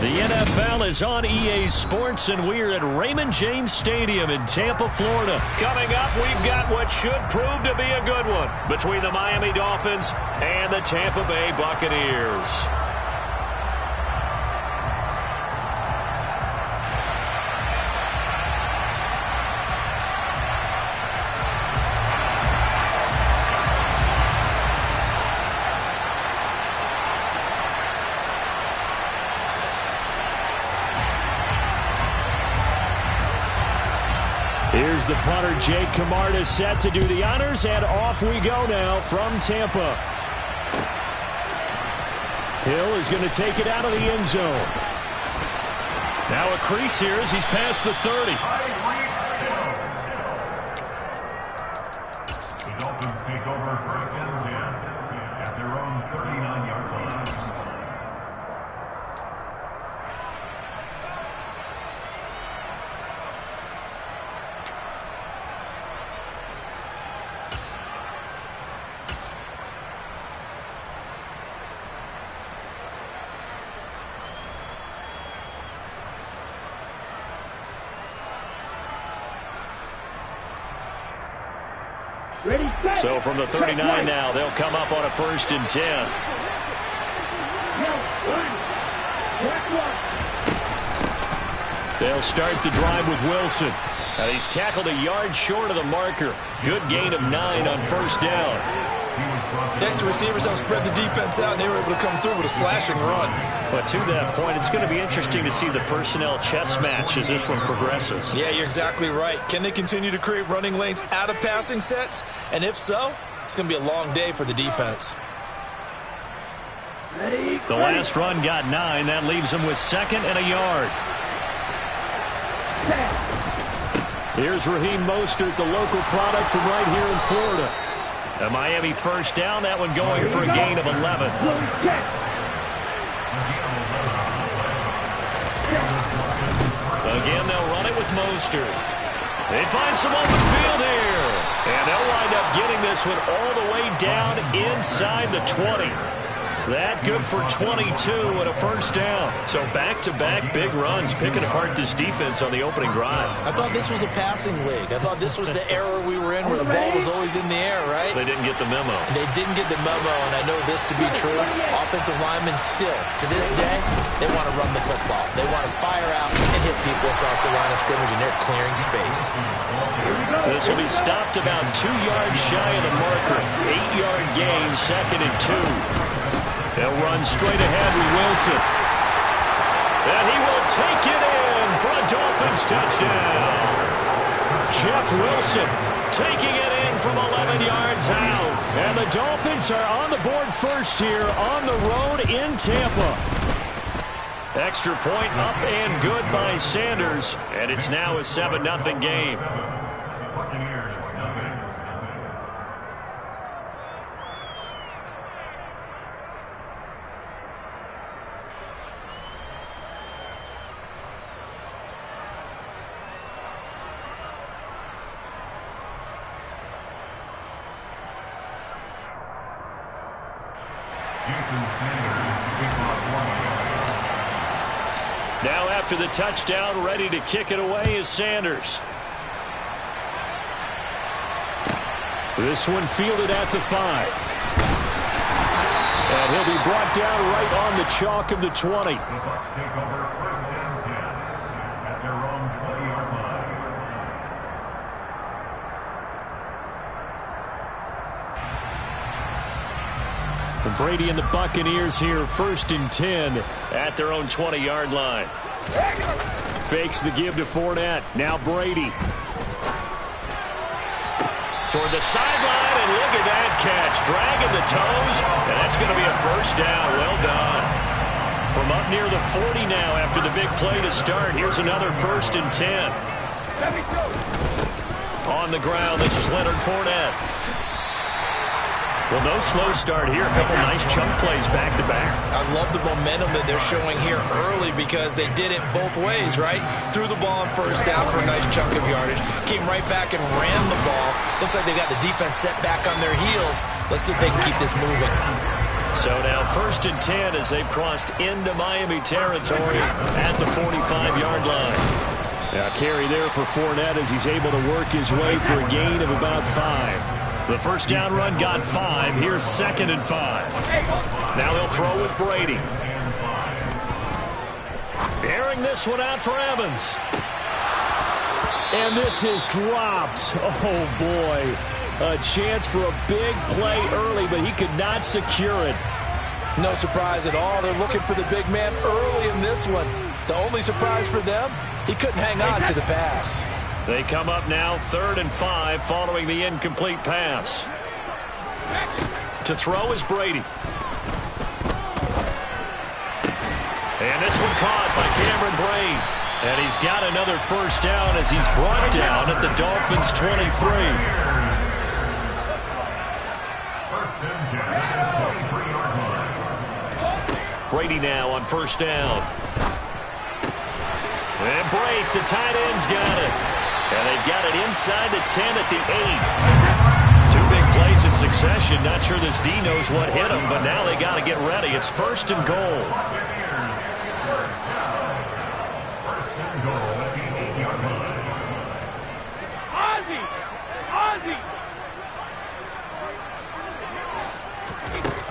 The NFL is on EA Sports, and we're at Raymond James Stadium in Tampa, Florida. Coming up, we've got what should prove to be a good one between the Miami Dolphins and the Tampa Bay Buccaneers. Here's the punter, Jake Camarda, set to do the honors, and off we go now from Tampa. Hill is going to take it out of the end zone. Now a crease here as he's past the 30. The Dolphins take over first and 10 at their own 39-yard line. So from the 39 now, they'll come up on a 1st and 10. They'll start the drive with Wilson. And he's tackled a yard short of the marker. Good gain of 9 on 1st down. Next, receivers have spread the defense out, and they were able to come through with a slashing run. But to that point, it's going to be interesting to see the personnel chess match as this one progresses. Yeah, you're exactly right. Can they continue to create running lanes out of passing sets? And if so, it's going to be a long day for the defense. The last run got 9. That leaves them with 2nd and a yard. Here's Raheem Mostert, the local product from right here in Florida. A Miami 1st down, that one going for a gain of 11. Again, they'll run it with Mostert. They find some open field here. And they'll wind up getting this one all the way down inside the 20. That good for 22 and a 1st down. So back-to-back big runs, picking apart this defense on the opening drive. I thought this was a passing league. I thought this was the era we were in where the ball was always in the air, right? They didn't get the memo. They didn't get the memo, and I know this to be true. Offensive linemen still, to this day, they want to run the football. They want to fire out and hit people across the line of scrimmage, and they're clearing space. This will be stopped about 2 yards shy of the marker. 8-yard gain, 2nd and 2. They'll run straight ahead with Wilson. And he will take it in for a Dolphins touchdown. Jeff Wilson taking it in from 11 yards out. And the Dolphins are on the board first here on the road in Tampa. Extra point up and good by Sanders. And it's now a 7-0 game. Now after the touchdown, ready to kick it away is Sanders. This one fielded at the 5. And he'll be brought down right on the chalk of the 20. The Bucs take over 1st and 10 at their own 20-yard line. Brady and the Buccaneers here, 1st and 10 at their own 20-yard line. Fakes the give to Fournette. Now Brady. Toward the sideline, and look at that catch. Dragging the toes, and that's going to be a 1st down. Well done. From up near the 40 now after the big play to start. Here's another 1st and 10. On the ground, this is Leonard Fournette. Well, no slow start here. A couple nice chunk plays back-to-back. I love the momentum that they're showing here early because they did it both ways, right? Threw the ball on first down for a nice chunk of yardage. Came right back and ran the ball. Looks like they got the defense set back on their heels. Let's see if they can keep this moving. So now 1st and 10 as they've crossed into Miami territory at the 45-yard line. Now carry there for Fournette as he's able to work his way for a gain of about 5. The first down run got 5. Here's 2nd and 5. Now he'll throw with Brady. Airing this one out for Evans. And this is dropped. Oh, boy. A chance for a big play early, but he could not secure it. No surprise at all. They're looking for the big man early in this one. The only surprise for them, he couldn't hang on to the pass. They come up now 3rd and 5 following the incomplete pass. To throw is Brady. And this one caught by Cameron Brate. And he's got another first down as he's brought down at the Dolphins' 23. Brady now on first down. And Brate, the tight end's got it. And they've got it inside the 10 at the 8. 2 big plays in succession. Not sure this D knows what hit him, but now they got to get ready. It's 1st and goal.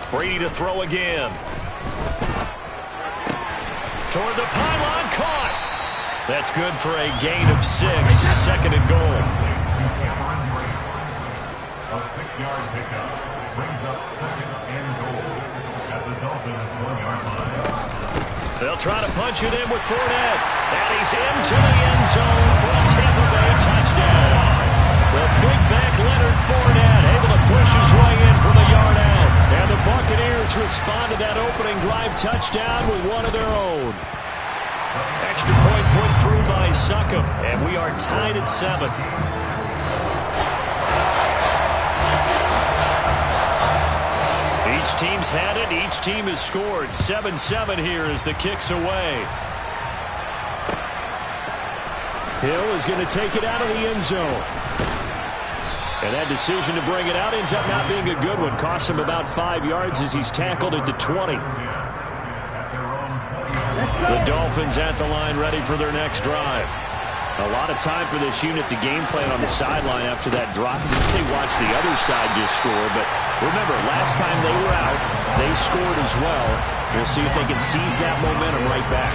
Brady to throw again. Toward the pylon, caught. That's good for a gain of 6. 2nd and goal. A 6-yard pickup brings up 2nd and goal at the Dolphins' 1-yard line. They'll try to punch it in with Fournette. And he's into the end zone for a Tampa Bay touchdown. The big back Leonard Fournette able to push his way in from a yard out. And the Buccaneers respond to that opening drive touchdown with one of their own. Extra point put through by Succop, and we are tied at 7. Each team's had it. Each team has scored. 7-7 here as the kick's away. Hill is going to take it out of the end zone. And that decision to bring it out ends up not being a good one. Costs him about 5 yards as he's tackled at the 20. The Dolphins at the line ready for their next drive. A lot of time for this unit to game plan on the sideline after that drop. They watch the other side just score, but remember, last time they were out, they scored as well. We'll see if they can seize that momentum right back.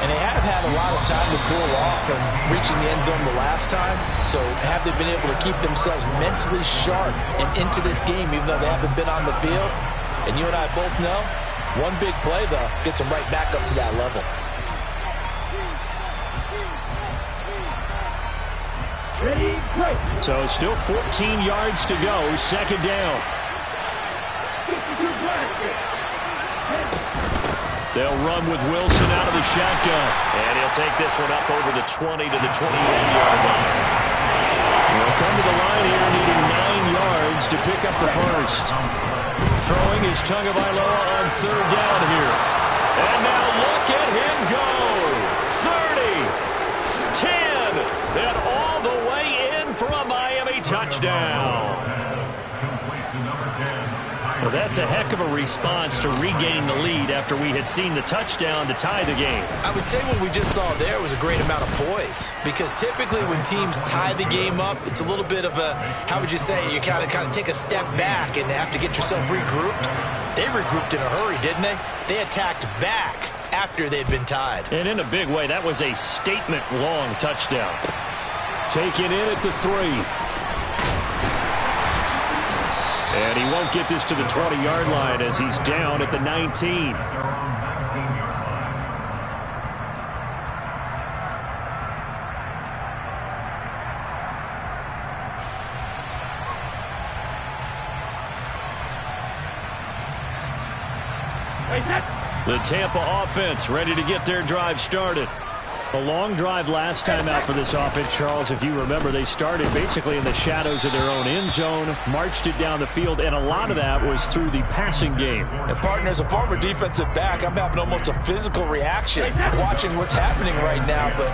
And they have had a lot of time to cool off from reaching the end zone the last time. So have they been able to keep themselves mentally sharp and into this game, even though they haven't been on the field? And you and I both know, one big play, though, gets them right back up to that level. So still 14 yards to go, 2nd down. They'll run with Wilson out of the shotgun. And he'll take this one up over the 20 to the 21-yard line. They'll come to the line here needing 9 yards to pick up the first. Throwing is Tagovailoa on 3rd down here. And now look at him go. 30, 10, and all the way in for a Miami touchdown. Well, that's a heck of a response to regain the lead after we had seen the touchdown to tie the game. I would say what we just saw there was a great amount of poise, because typically when teams tie the game up, it's a little bit of a, how would you say, you kind of take a step back and have to get yourself regrouped. They regrouped in a hurry, didn't they? They attacked back after they'd been tied. And in a big way, that was a statement-long touchdown. Taken in at the 3. And he won't get this to the 20-yard line as he's down at the 19. The Tampa offense ready to get their drive started. A long drive last time out for this offense, Charles. If you remember, they started basically in the shadows of their own end zone, marched it down the field, and a lot of that was through the passing game. And partner, as a former defensive back, I'm having almost a physical reaction watching what's happening right now. But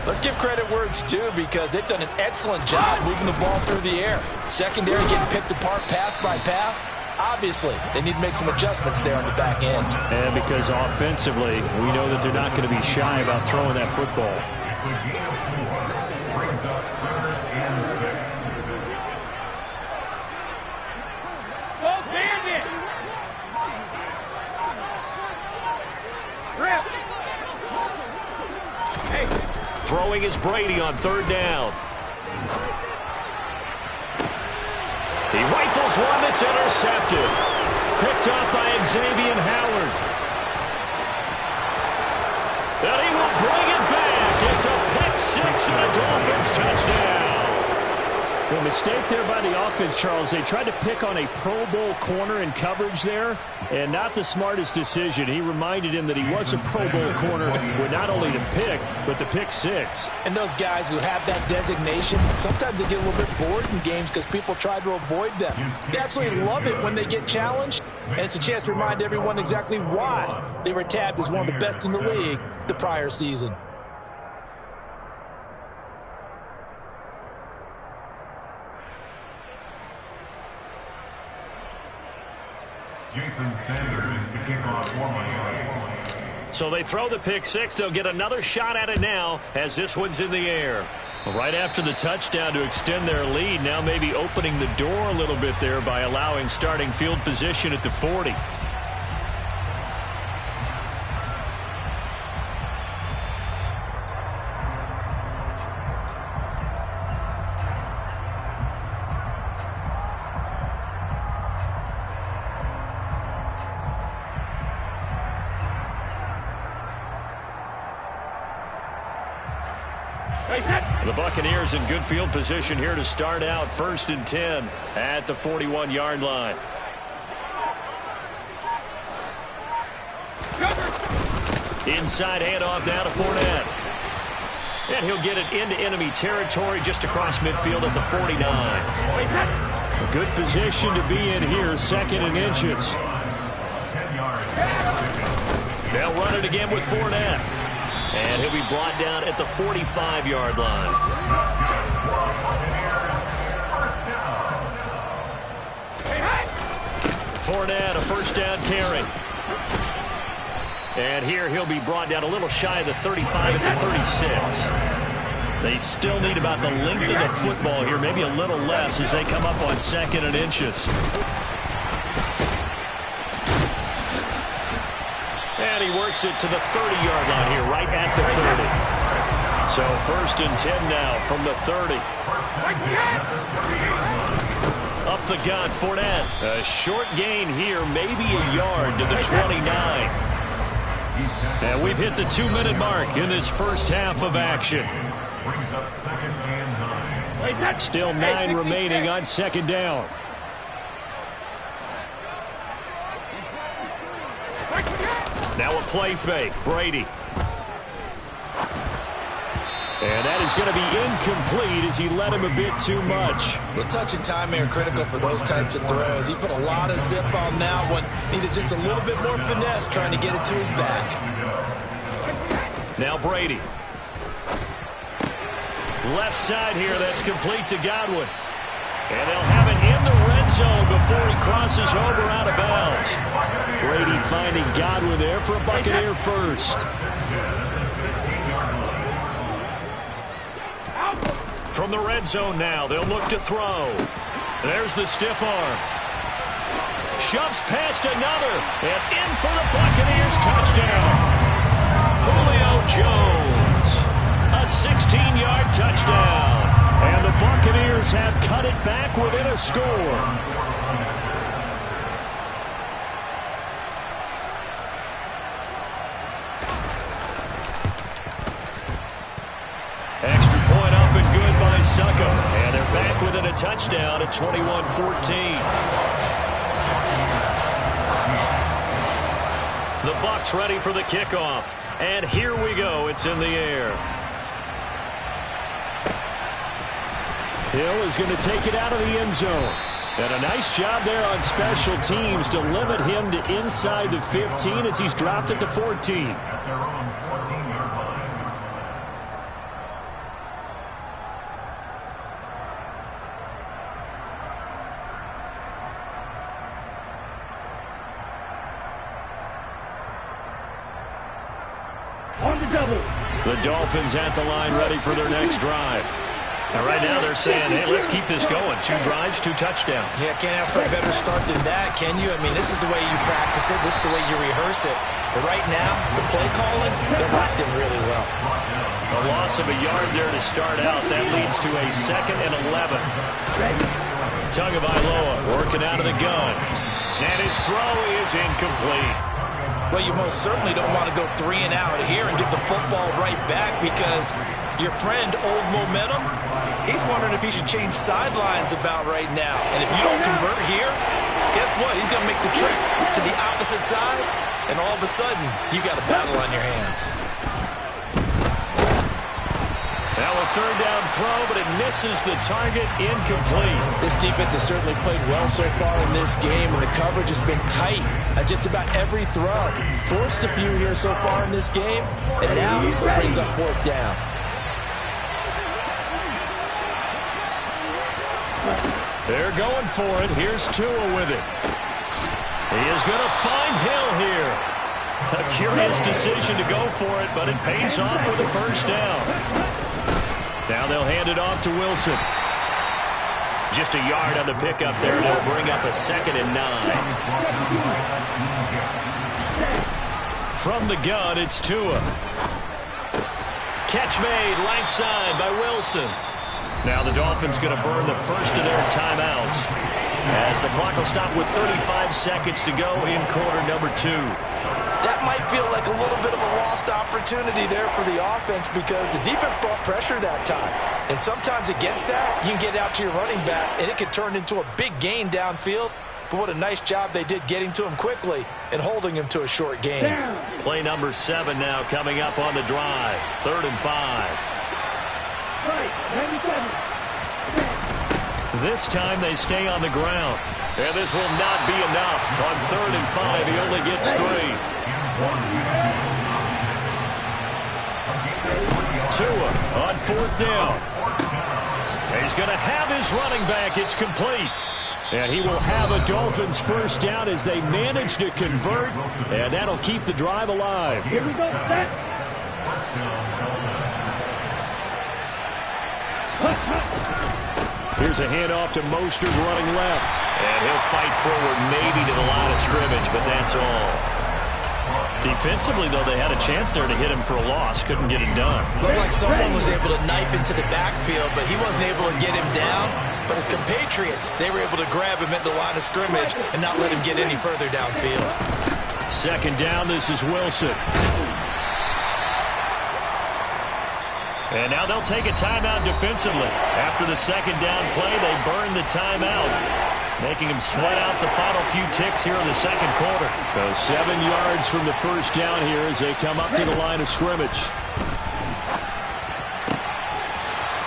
let's give credit where it's due, because they've done an excellent job moving the ball through the air. Secondary getting picked apart pass by pass. Obviously, they need to make some adjustments there on the back end. And because offensively, we know that they're not going to be shy about throwing that football. It's a gain of 4. Brings up 3rd and 6. Go Bandit! Rip! Hey! Throwing is Brady on 3rd down. He rifles one that's intercepted. Picked up by Xavier Howard. And he will bring it back. It's a pick 6 and a Dolphins touchdown. The mistake there by the offense, Charles, they tried to pick on a Pro Bowl corner in coverage there, and not the smartest decision. He reminded him that he was a Pro Bowl corner with not only the pick, but the pick 6. And those guys who have that designation, sometimes they get a little bit bored in games because people try to avoid them. They absolutely love it when they get challenged, and it's a chance to remind everyone exactly why they were tabbed as one of the best in the league the prior season. Jason Sanders to kick off for Miami. So they throw the pick 6. They'll get another shot at it now as this one's in the air. Right after the touchdown to extend their lead, now maybe opening the door a little bit there by allowing starting field position at the 40. The Buccaneers in good field position here to start out. 1st and 10 at the 41-yard line. Inside handoff now to Fournette. And he'll get it into enemy territory just across midfield at the 49. A good position to be in here, 2nd and inches. 10 yards. They'll run it again with Fournette. And he'll be brought down at the 45-yard line. Fournette, a 1st down carry. And here he'll be brought down a little shy of the 35 at the 36. They still need about the length of the football here, maybe a little less as they come up on 2nd and inches. And he works it to the 30-yard line here, right at the 30. So 1st and 10 now from the 30. Up the gun, Fournette. A short gain here, maybe a yard to the 29. And we've hit the 2-minute mark in this first half of action. Brings up 2nd and 9. Still 9 remaining on 2nd down. Now a play fake. Brady. And that is going to be incomplete as he led him a bit too much. The touch and time are critical for those types of throws. He put a lot of zip on that one. Needed just a little bit more finesse trying to get it to his back. Now Brady. Left side here, that's complete to Godwin. And they'll have it in the red zone before he crosses over out of bounds. Brady finding Godwin there for a Buccaneer first. From the red zone now, they'll look to throw. There's the stiff arm. Shoves past another, and in for the Buccaneers touchdown. Julio Jones, a 16-yard touchdown. And the Buccaneers have cut it back within a score. Extra point up and good by Succop. And they're back within a touchdown at 21-14. The Bucs ready for the kickoff. And here we go. It's in the air. Hill is going to take it out of the end zone. And a nice job there on special teams to limit him to inside the 15 as he's dropped at the 14. At their own 14-yard line. On the double. The Dolphins at the line ready for their next drive. And right now they're saying, hey, let's keep this going. 2 drives, 2 touchdowns. Yeah, can't ask for a better start than that, can you? I mean, this is the way you practice it. This is the way you rehearse it. But right now, the play calling, they're locked in really well. A loss of a yard there to start out. That leads to a 2nd and 11. Tagovailoa working out of the gun. And his throw is incomplete. Well, you most certainly don't want to go 3 and out here and give the football right back because your friend, Old Momentum, he's wondering if he should change sidelines about right now. And if you don't convert here, guess what? He's going to make the trip to the opposite side, and all of a sudden, you got a battle on your hands. Now a 3rd down throw, but it misses the target, incomplete. This defense has certainly played well so far in this game, and the coverage has been tight at just about every throw. Forced a few here so far in this game, and now it brings up 4th down. They're going for it. Here's Tua with it. He is going to find Hill here. A curious decision to go for it, but it pays off for the 1st down. Now they'll hand it off to Wilson. Just a yard on the pickup there, and it'll bring up a 2nd and 9. From the gun, it's Tua. Catch made, right side by Wilson. Now the Dolphins going to burn the first of their timeouts as the clock will stop with 35 seconds to go in quarter number 2. That might feel like a little bit of a lost opportunity there for the offense because the defense brought pressure that time. And sometimes against that, you can get out to your running back, and it could turn into a big gain downfield. But what a nice job they did getting to him quickly and holding him to a short gain. Play number 7 now coming up on the drive. 3rd and 5. This time they stay on the ground. And this will not be enough. On 3rd and 5, he only gets 3. Tua on 4th down. He's going to have his running back. It's complete. And he will have a Dolphins 1st down as they manage to convert. And that'll keep the drive alive. Here we go. Set. Here's a handoff to Mostert running left. And he'll fight forward maybe to the line of scrimmage, but that's all. Defensively, though, they had a chance there to hit him for a loss. Couldn't get it done. Looked like someone was able to knife into the backfield, but he wasn't able to get him down. But his compatriots, they were able to grab him at the line of scrimmage and not let him get any further downfield. 2nd down, this is Wilson. And now they'll take a timeout defensively. After the 2nd down play, they burn the timeout, making him sweat out the final few ticks here in the 2nd quarter. So 7 yards from the 1st down here as they come up to the line of scrimmage.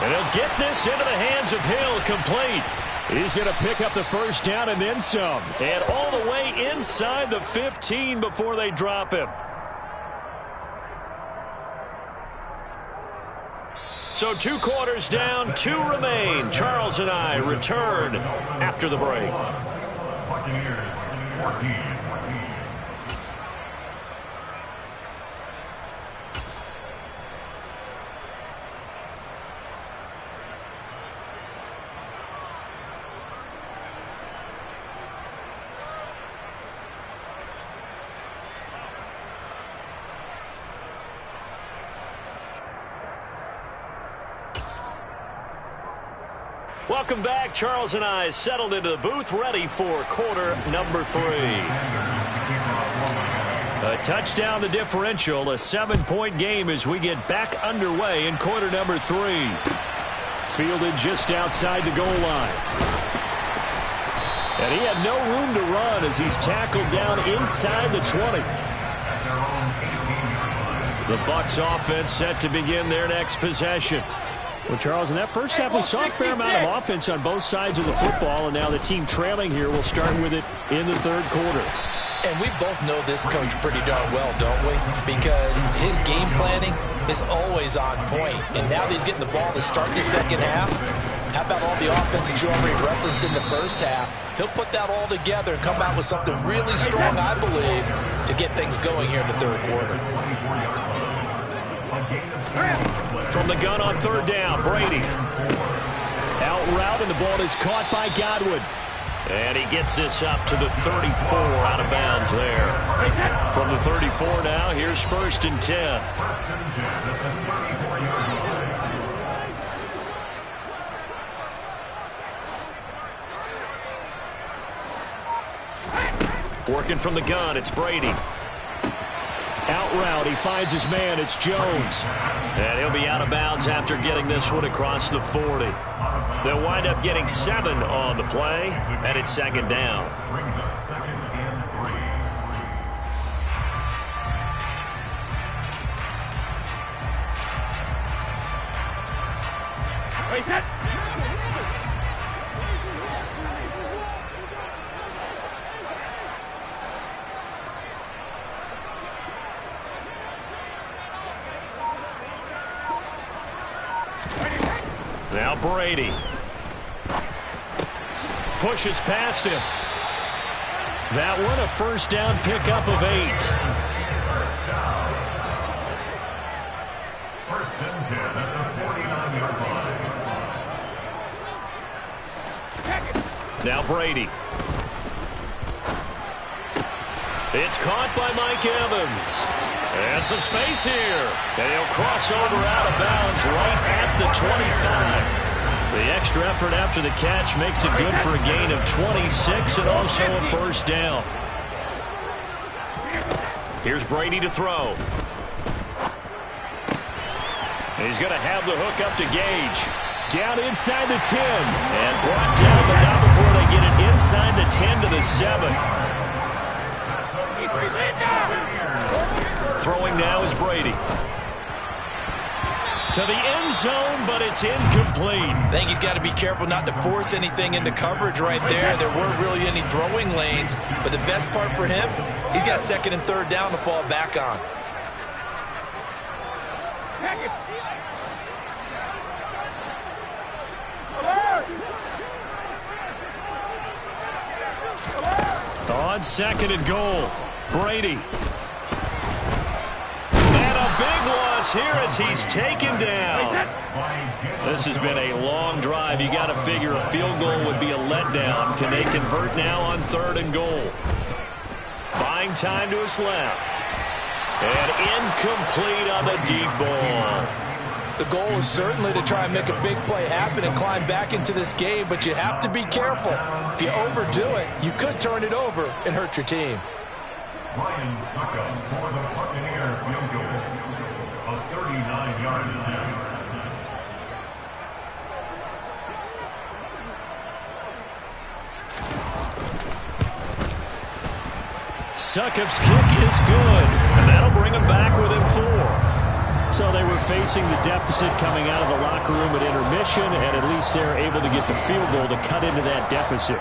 And he'll get this into the hands of Hill, complete. He's going to pick up the 1st down and then some. And all the way inside the 15 before they drop him. So 2 quarters down, 2 remain. Charles and I return after the break. Buccaneers 14. Welcome back. Charles and I settled into the booth, ready for quarter number 3. A touchdown the differential, a 7-point game as we get back underway in quarter number 3. Fielded just outside the goal line. And he had no room to run as he's tackled down inside the 20. The Bucs offense set to begin their next possession. Well, Charles, in that first half, we saw a fair amount of offense on both sides of the football, and now the team trailing here will start with it in the third quarter. And we both know this coach pretty darn well, don't we? Because his game planning is always on point. And now that he's getting the ball to start the second half, how about all the offense that you already referenced in the first half? He'll put that all together and come out with something really strong, I believe, to get things going here in the third quarter. From the gun on third down, Brady. Out route, and the ball is caught by Godwin. And he gets this up to the 34, out of bounds there. From the 34 now, here's 1st and 10. Working from the gun, it's Brady. Out route, he finds his man, it's Jones. And he'll be out of bounds after getting this one across the 40. They'll wind up getting 7 on the play, and it's 2nd down. Brings up 2nd and 3. Wait, set. Now Brady pushes past him. That one a 1st down pickup of 8. 1st and 10 at the 49-yard line. Now Brady. It's caught by Mike Evans. And some space here. And he'll cross over out of bounds right at the 25. The extra effort after the catch makes it good for a gain of 26 and also a 1st down. Here's Brady to throw. He's going to have the hook up to Gage. Down inside the 10. And brought down, but not before they get it inside the 10 to the 7. Throwing now is Brady. To the end zone, but it's incomplete. I think he's got to be careful not to force anything into coverage right there. There weren't really any throwing lanes, but the best part for him, he's got 2nd and 3rd down to fall back on. On 2nd and goal, Brady. Big loss here as he's taken down. This has been a long drive. You got to figure a field goal would be a letdown. Can they convert now on 3rd and goal? Buying time to his left. And incomplete on the deep ball. The goal is certainly to try and make a big play happen and climb back into this game, but you have to be careful. If you overdo it, you could turn it over and hurt your team. Ryan Succop for the Buccaneer field goal. A 39-yard attempt. Succop's kick is good, and that'll bring him back within 4. So they were facing the deficit coming out of the locker room at intermission, and at least they're able to get the field goal to cut into that deficit.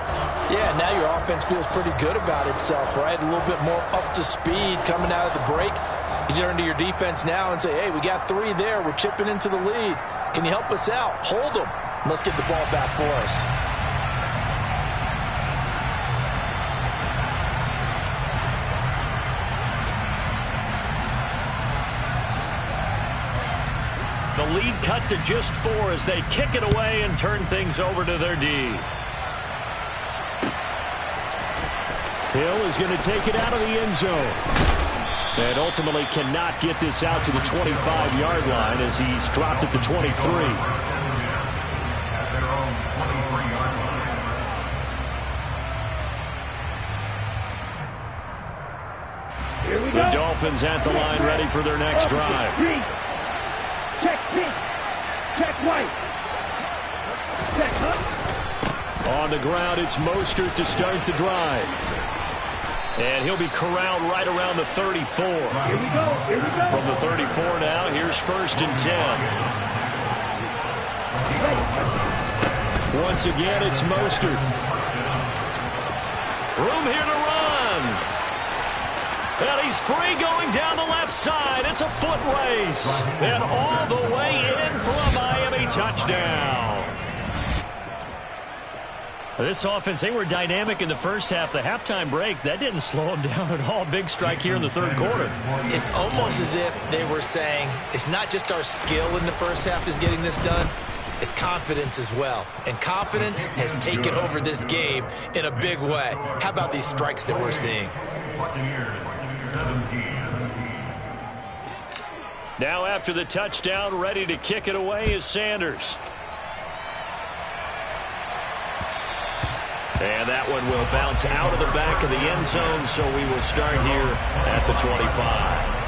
Yeah, now your offense feels pretty good about itself, right? A little bit more up to speed coming out of the break. You turn to your defense now and say, hey, we got 3 there. We're chipping into the lead. Can you help us out? Hold them. Let's get the ball back for us. The lead cut to just 4 as they kick it away and turn things over to their D. Hill is going to take it out of the end zone. And ultimately cannot get this out to the 25-yard line as he's dropped at the 23. The Dolphins at the line ready for their next drive. Check pink. Check white. Check up. On the ground, it's Mostert to start the drive. And he'll be corralled right around the 34. Here we go. Here we go. From the 34 now, here's 1st and 10. Once again, it's Mostert. Room here to run. And he's free going down the left side. It's a foot race. And all the way in for a Miami touchdown. This offense, they were dynamic in the first half. The halftime break, that didn't slow them down at all. Big strike here in the 3rd quarter. It's almost as if they were saying, it's not just our skill in the first half that's getting this done, it's confidence as well. And confidence has taken over this game in a big way. How about these strikes that we're seeing? Now after the touchdown, ready to kick it away is Sanders. And that one will bounce out of the back of the end zone, so we will start here at the 25.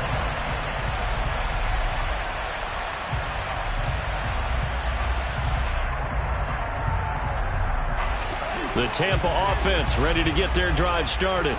The Tampa offense ready to get their drive started.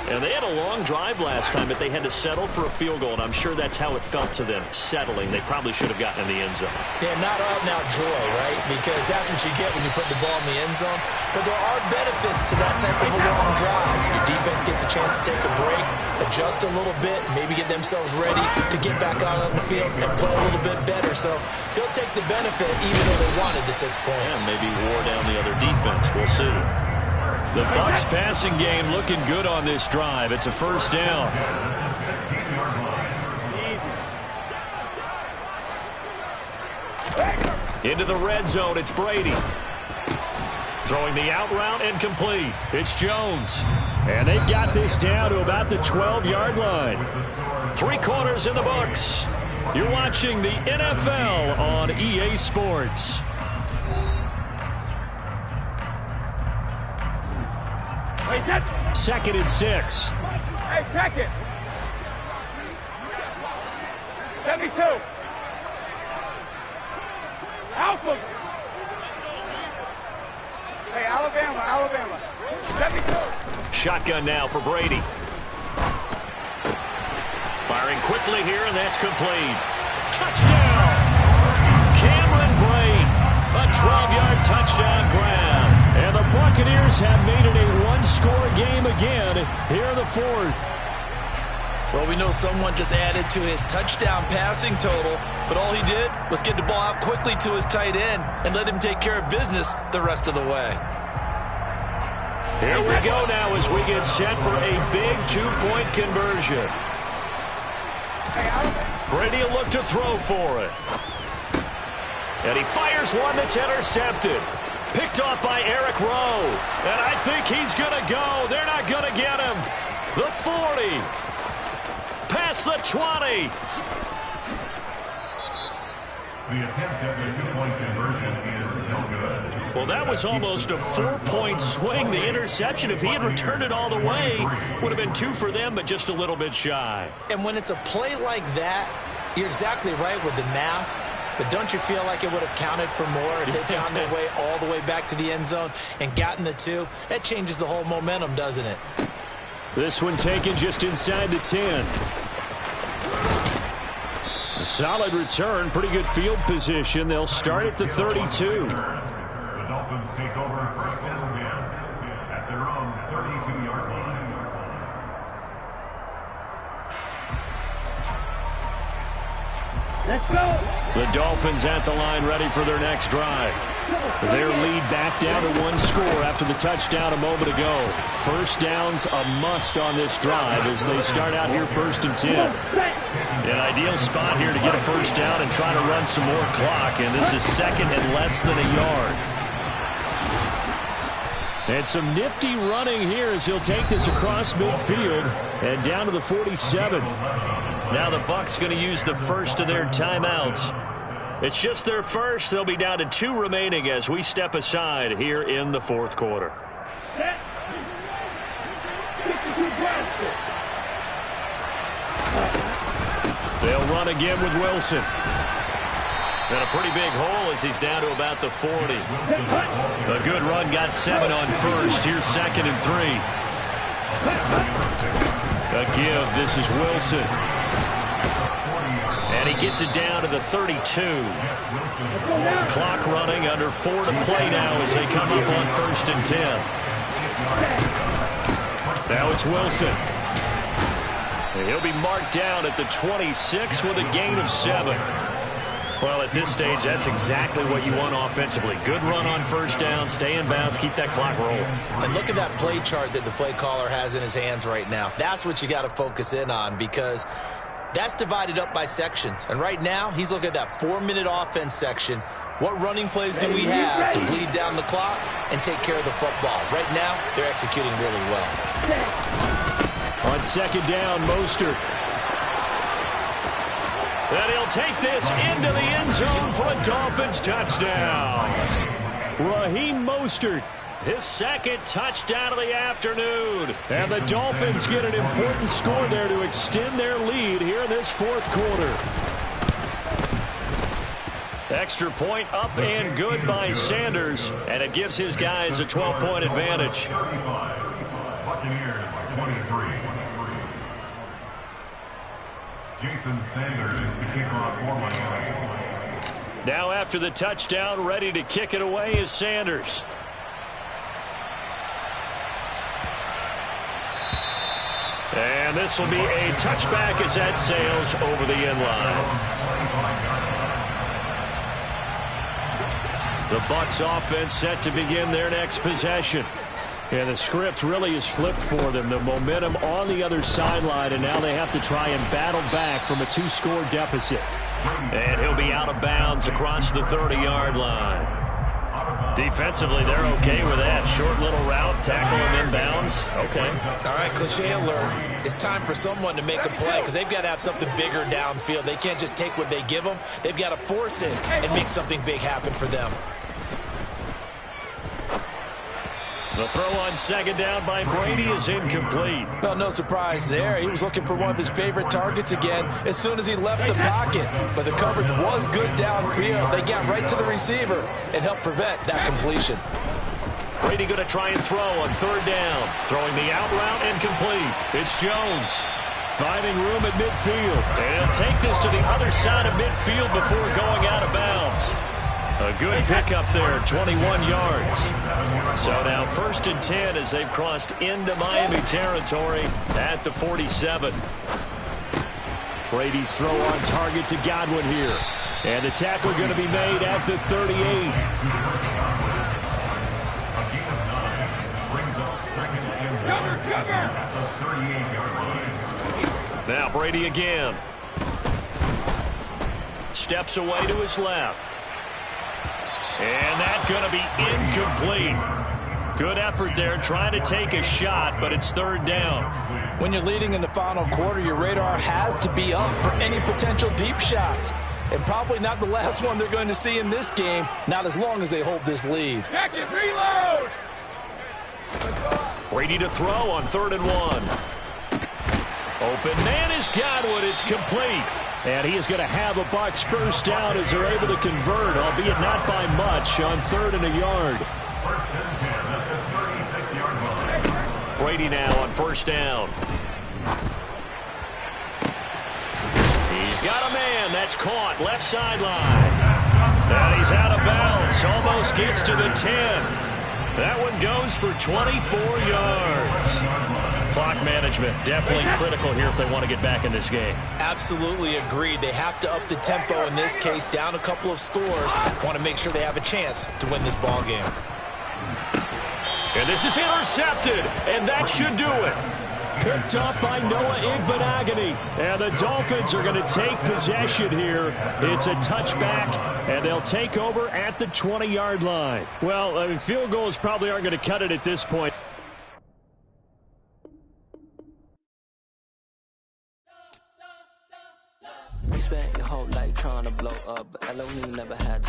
And they had a long drive last time, but they had to settle for a field goal, and I'm sure that's how it felt to them, settling. They probably should have gotten in the end zone. Yeah, not out-and-out joy, right? Because that's what you get when you put the ball in the end zone. But there are benefits to that type of a long drive. Your defense gets a chance to take a break, adjust a little bit, maybe get themselves ready to get back out on the field and play a little bit better. So they'll take the benefit even though they wanted the 6 points. And maybe wore down the other defense. We'll see. The Bucs passing game looking good on this drive. It's a 1st down. Into the red zone, it's Brady. Throwing the out route and complete. It's Jones. And they've got this down to about the 12-yard line. 3 quarters in the books. You're watching the NFL on EA Sports. Hey, check. 2nd and 6. Hey, check it. 72. Alpha. Hey, Alabama. 72. Shotgun now for Brady. Firing quickly here, and that's complete. Touchdown! Cameron Brate, a 12-yard touchdown grab. And the Buccaneers have made it a one-score game again here in the 4th. Well, we know someone just added to his touchdown passing total, but all he did was get the ball out quickly to his tight end and let him take care of business the rest of the way. Here we go now as we get set for a big 2-point conversion. Brady will look to throw for it. And he fires one that's intercepted. Picked off by Eric Rowe. And I think he's going to go. They're not going to get him. The 40. Past the 20. The attempt at the 2-point conversion is no good. Well, that was almost a 4-point swing. The interception, if he had returned it all the way, would have been 2 for them, but just a little bit shy. And when it's a play like that, you're exactly right with the math. But don't you feel like it would have counted for more if they found their way all the way back to the end zone and gotten the 2? That changes the whole momentum, doesn't it? This one taken just inside the 10. A solid return, pretty good field position. They'll start at the 32. The Dolphins take over 1st and 10 at their own 32-yard line. Let's go. The Dolphins at the line ready for their next drive. Their lead back down to 1 score after the touchdown a moment ago. 1st down's a must on this drive as they start out here 1st and 10. An ideal spot here to get a 1st down and try to run some more clock, and this is 2nd and less than a yard. And some nifty running here as he'll take this across midfield and down to the 47. Now the Bucs going to use the first of their timeouts. It's just their first. They'll be down to 2 remaining as we step aside here in the 4th quarter. They'll run again with Wilson. And a pretty big hole as he's down to about the 40. A good run, got 7 on first. Here's 2nd and 3. A give. This is Wilson. And he gets it down to the 32. Clock running, under 4 to play now as they come up on 1st and 10. Now it's Wilson. And he'll be marked down at the 26 with a gain of 7. Well, at this stage, that's exactly what you want offensively. Good run on 1st down, stay in bounds, keep that clock rolling. And look at that play chart that the play caller has in his hands right now. That's what you got to focus in on, because that's divided up by sections. And right now, he's looking at that 4-minute offense section. What running plays do we have to bleed down the clock and take care of the football? Right now, they're executing really well. On 2nd down, Mostert. And he'll take this into the end zone for a Dolphins touchdown. Raheem Mostert, his 2nd touchdown of the afternoon. And the Dolphins get an important score there to extend their lead here in this 4th quarter. Extra point up and good by Sanders, and it gives his guys a 12-point advantage. Buccaneers 23. Jason Sanders is the kickoff for Miami. Now after the touchdown, ready to kick it away is Sanders. And this will be a touchback as that sails over the end line. The Bucs offense set to begin their next possession. And the script really is flipped for them. The momentum on the other sideline, and now they have to try and battle back from a 2-score deficit. And he'll be out of bounds across the 30-yard line. Defensively, they're okay with that. Short little route, tackle him inbounds. Okay. All right, cliche alert. It's time for someone to make a play, because they've got to have something bigger downfield. They can't just take what they give them. They've got to force it and make something big happen for them. The throw on 2nd down by Brady is incomplete. Well, no surprise there. He was looking for one of his favorite targets again as soon as he left the pocket. But the coverage was good downfield. They got right to the receiver and helped prevent that completion. Brady going to try and throw on 3rd down. Throwing the out route incomplete. It's Jones. Finding room at midfield. And he'll take this to the other side of midfield before going out of bounds. A good pickup there, 21 yards. So now 1st and 10 as they've crossed into Miami territory at the 47. Brady's throw on target to Godwin here. And the tackle going to be made at the 38. Now Brady again. Steps away to his left. And that's going to be incomplete. Good effort there, trying to take a shot, but it's 3rd down. When you're leading in the final quarter, your radar has to be up for any potential deep shots. And probably not the last one they're going to see in this game, not as long as they hold this lead. Jackets, reload! Brady to throw on 3rd and 1. Open man is Godwin. It's complete. And he is going to have a Bucs 1st down as they're able to convert, albeit not by much, on 3rd and a yard. Brady now on 1st down. He's got a man. That's caught. Left sideline. And he's out of bounds. Almost gets to the 10. That one goes for 24 yards. Clock management definitely critical here if they want to get back in this game. Absolutely agreed. They have to up the tempo in this case, down a couple of scores. Want to make sure they have a chance to win this ball game. And this is intercepted, and that should do it. Picked up by Noah Igbinoghene. And the Dolphins are going to take possession here. It's a touchback, and they'll take over at the 20-yard line. Well, I mean, field goals probably aren't going to cut it at this point. We spent your whole life trying to blow up, but Elohim never had